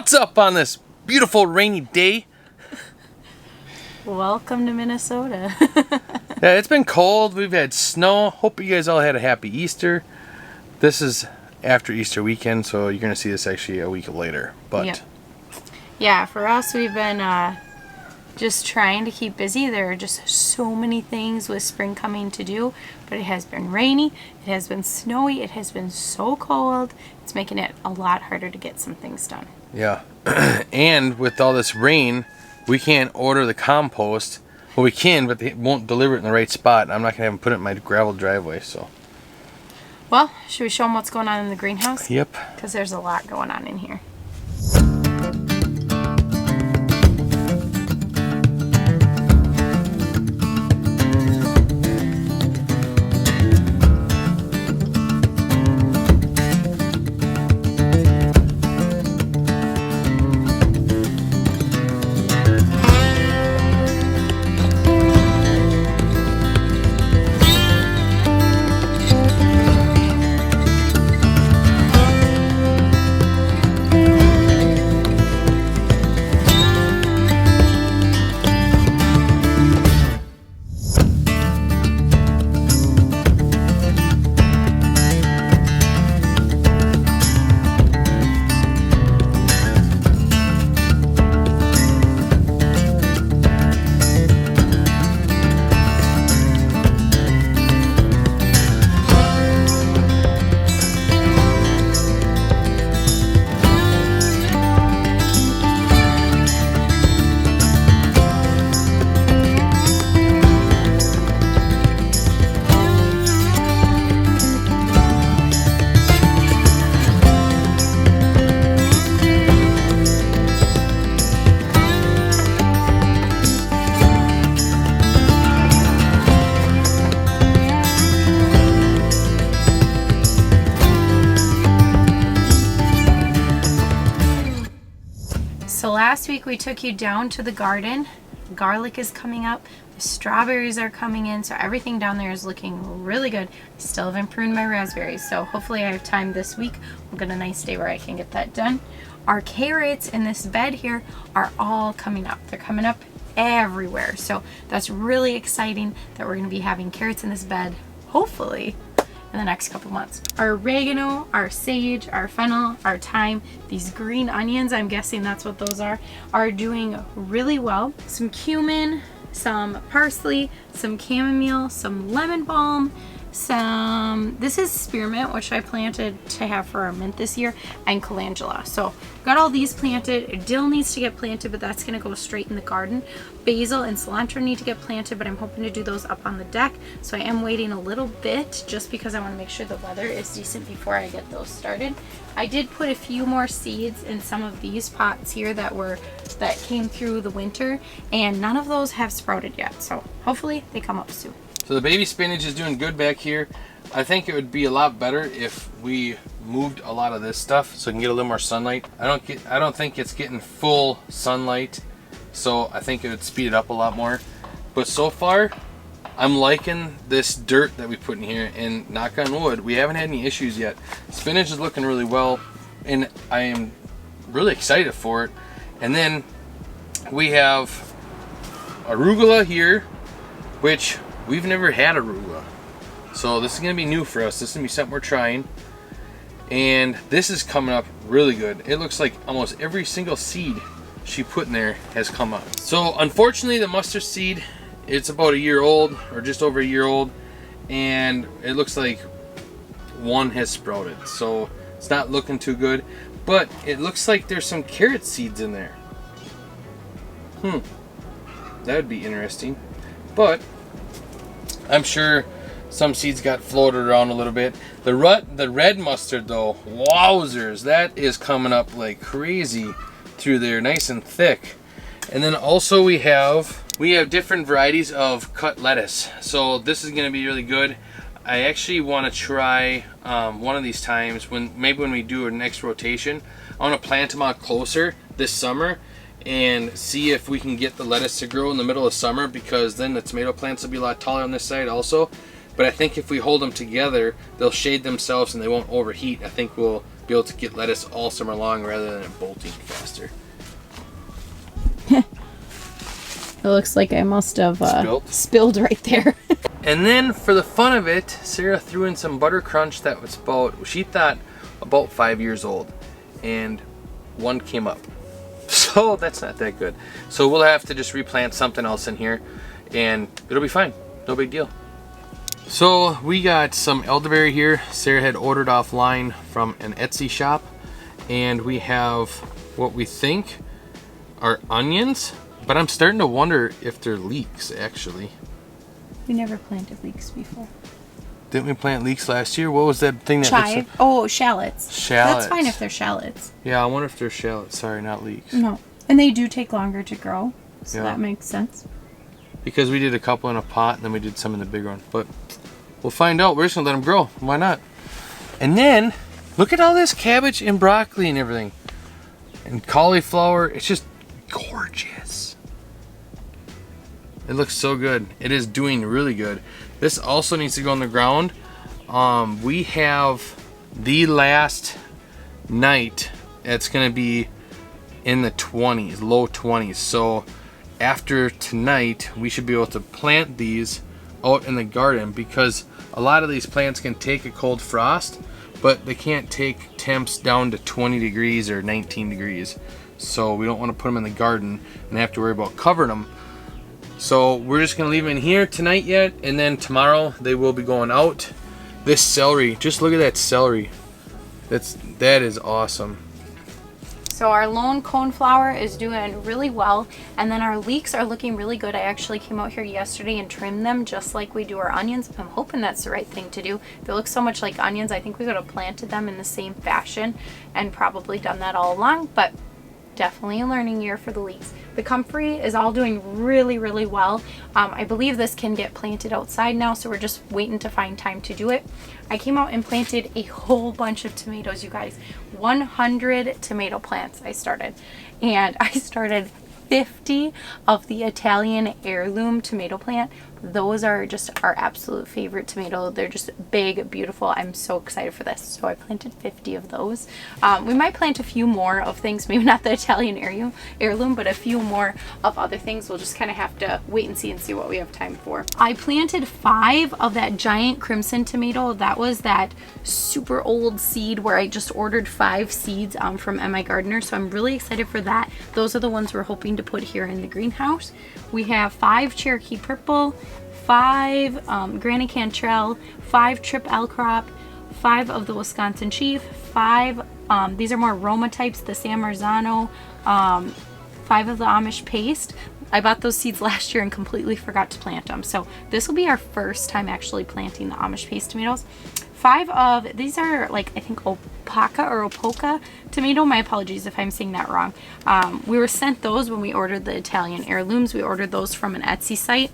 What's up on this beautiful rainy day? Welcome to Minnesota. Yeah, it's been cold. We've had snow. Hope you guys all had a happy Easter. This is after Easter weekend, so you're going to see this actually a week later. But yeah, for us, we've been just trying to keep busy. There are just so many things with spring coming to do, but it has been rainy, it has been snowy, it has been so cold. It's making it a lot harder to get some things done. Yeah, and with all this rain, we can't order the compost. Well, we can, but they won't deliver it in the right spot. I'm not going to have them put it in my gravel driveway, so. Well, should we show them what's going on in the greenhouse? Yep. Because there's a lot going on in here. So last week we took you down to the garden. Garlic is coming up, the strawberries are coming in, so everything down there is looking really good. I still haven't pruned my raspberries, so hopefully I have time this week. We'll get a nice day where I can get that done. Our carrots in this bed here are all coming up. They're coming up everywhere, so that's really exciting that we're going to be having carrots in this bed, hopefully, in the next couple months. Our oregano, our sage, our fennel, our thyme, these green onions, I'm guessing that's what those are doing really well. Some cumin, some parsley, some chamomile, some lemon balm, this is spearmint, which I planted to have for our mint this year, and calendula. So got all these planted. Dill needs to get planted, but that's going to go straight in the garden. Basil and cilantro need to get planted, but I'm hoping to do those up on the deck. So I am waiting a little bit just because I want to make sure the weather is decent before I get those started. I did put a few more seeds in some of these pots here that came through the winter, and none of those have sprouted yet. So hopefully they come up soon. So the baby spinach is doing good back here. I think it would be a lot better if we moved a lot of this stuff so we can get a little more sunlight. I don't think it's getting full sunlight, so I think it would speed it up a lot more. But so far, I'm liking this dirt that we put in here, and knock on wood, we haven't had any issues yet. Spinach is looking really well, and I am really excited for it. And then we have arugula here, which we've never had arugula, so this is going to be new for us. This is going to be something we're trying, and this is coming up really good. It looks like almost every single seed she put in there has come up. So unfortunately, the mustard seed, it's about a year old, or just over a year old, and it looks like one has sprouted, so it's not looking too good. But it looks like there's some carrot seeds in there. That would be interesting. But I'm sure some seeds got floated around a little bit. The red mustard though, wowzers, that is coming up like crazy through there, nice and thick. And then also we have different varieties of cut lettuce. So this is gonna be really good. I actually want to try one of these times maybe when we do our next rotation, I want to plant them out closer this summer and see if we can get the lettuce to grow in the middle of summer, because then the tomato plants will be a lot taller on this side also. But I think if we hold them together, they'll shade themselves and they won't overheat. I think we'll be able to get lettuce all summer long rather than it bolting faster. It looks like I must have spilled right there. And then for the fun of it, Sarah threw in some butter crunch that was she thought about 5 years old, and one came up. So that's not that good. So we'll have to just replant something else in here and it'll be fine. No big deal. So we got some elderberry here. Sarah had ordered offline from an Etsy shop, and we have what we think are onions, but I'm starting to wonder if they're leeks actually. We never planted leeks before. Didn't we plant leeks last year? What was that thing that chive? Oh, shallots. Shallots. That's fine if they're shallots. Yeah, I wonder if they're shallots. Sorry, not leeks. No. And they do take longer to grow, so yeah, that makes sense. Because we did a couple in a pot and then we did some in the big one. But we'll find out. We're just gonna let them grow. Why not? And then look at all this cabbage and broccoli and everything. And cauliflower. It's just gorgeous. It looks so good. It is doing really good. This also needs to go on the ground. We have the last night, it's gonna be in the 20s, low 20s. So after tonight, we should be able to plant these out in the garden, because a lot of these plants can take a cold frost, but they can't take temps down to 20 degrees or 19 degrees. So we don't want to put them in the garden and have to worry about covering them. So we're just gonna leave them in here tonight yet, and then tomorrow they will be going out. This celery, just look at that celery. That is awesome. So our lone coneflower is doing really well, and then our leeks are looking really good. I actually came out here yesterday and trimmed them just like we do our onions. I'm hoping that's the right thing to do. They look so much like onions. I think we could have planted them in the same fashion and probably done that all along, but definitely a learning year for the leeks. The comfrey is all doing really, really well. I believe this can get planted outside now, so we're just waiting to find time to do it. I came out and planted a whole bunch of tomatoes, you guys. 100 tomato plants I started. And I started 50 of the Italian heirloom tomato plant. Those are just our absolute favorite tomato. They're just big, beautiful. I'm so excited for this. So I planted 50 of those. We might plant a few more of things, maybe not the Italian heirloom, but a few more of other things. We'll just kind of have to wait and see what we have time for. I planted 5 of that giant crimson tomato. That was that super old seed where I just ordered 5 seeds from MI Gardener. So I'm really excited for that. Those are the ones we're hoping to put here in the greenhouse. We have 5 Cherokee Purple, 5 Granny Cantrell, 5 Trip L Crop, 5 of the Wisconsin Chief, 5, these are more Roma types, the San Marzano, 5 of the Amish Paste. I bought those seeds last year and completely forgot to plant them. So this will be our first time actually planting the Amish Paste tomatoes. 5 of, these are like, I think Opoka tomato. My apologies if I'm saying that wrong. We were sent those when we ordered the Italian heirlooms. We ordered those from an Etsy site.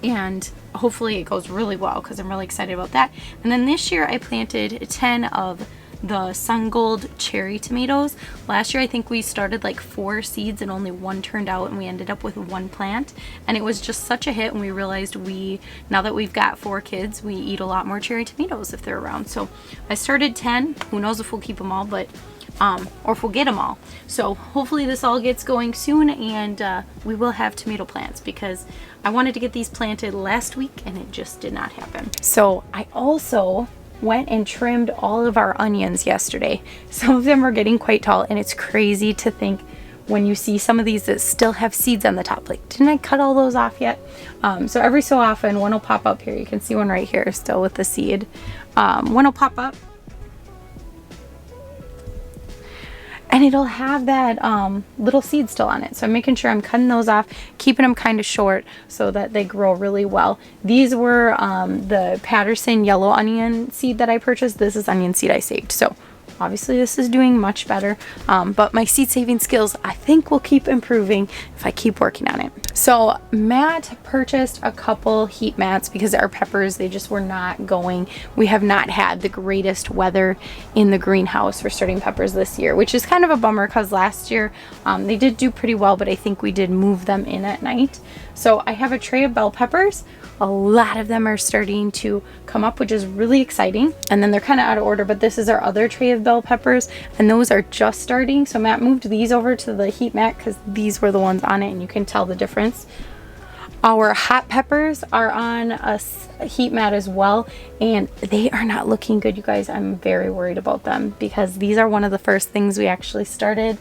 And hopefully it goes really well because I'm really excited about that. And then this year I planted 10 of the Sun Gold cherry tomatoes. Last year I think we started like 4 seeds and only 1 turned out, and we ended up with 1 plant, and it was just such a hit. And we realized now that we've got 4 kids, we eat a lot more cherry tomatoes if they're around. So I started 10. Who knows if we'll keep them all, but or if we'll get them all. So hopefully this all gets going soon, and we will have tomato plants, because I wanted to get these planted last week and it just did not happen. So I also went and trimmed all of our onions yesterday. Some of them are getting quite tall, and it's crazy to think when you see some of these that still have seeds on the top, like, didn't I cut all those off yet? So every so often one will pop up here. You can see one right here still with the seed. One will pop up and it'll have that little seed still on it. So I'm making sure I'm cutting those off, keeping them kind of short so that they grow really well. These were the Patterson yellow onion seed that I purchased. This is onion seed I saved. So obviously this is doing much better, but my seed saving skills I think will keep improving if I keep working on it. So Matt purchased a couple heat mats because our peppers, they just were not going. We have not had the greatest weather in the greenhouse for starting peppers this year, which is kind of a bummer because last year they did do pretty well, but I think we did move them in at night. So I have a tray of bell peppers. A lot of them are starting to come up, which is really exciting. And then they're kind of out of order, but this is our other tray of bell peppers, and those are just starting. So Matt moved these over to the heat mat because these were the ones on it, and you can tell the difference. Our hot peppers are on a heat mat as well, and they are not looking good, you guys. I'm very worried about them because these are one of the first things we actually started.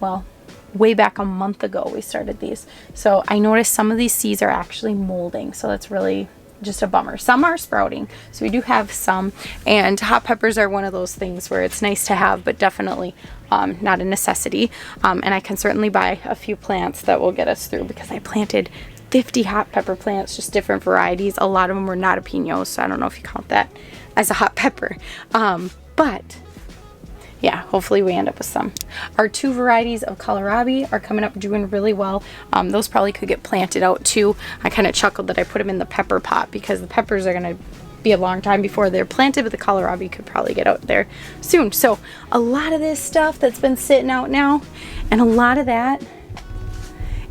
Well, way back a month ago we started these. So I noticed some of these seeds are actually molding, so that's really just a bummer. Some are sprouting, so we do have some, and hot peppers are one of those things where it's nice to have, but definitely not a necessity. And I can certainly buy a few plants that will get us through because I planted 50 hot pepper plants, just different varieties. A lot of them were not jalapenos, so I don't know if you count that as a hot pepper. But yeah, hopefully we end up with some. Our 2 varieties of kohlrabi are coming up doing really well. Those probably could get planted out too. I kind of chuckled that I put them in the pepper pot because the peppers are going to be a long time before they're planted, but the kohlrabi could probably get out there soon. So a lot of this stuff that's been sitting out now, and a lot of that,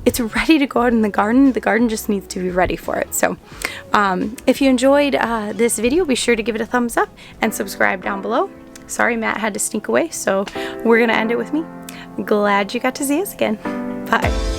it's ready to go out in the garden. The garden just needs to be ready for it. So if you enjoyed this video, be sure to give it a thumbs up and subscribe down below. Sorry, Matt had to sneak away, so we're gonna end it with me. Glad you got to see us again. Bye.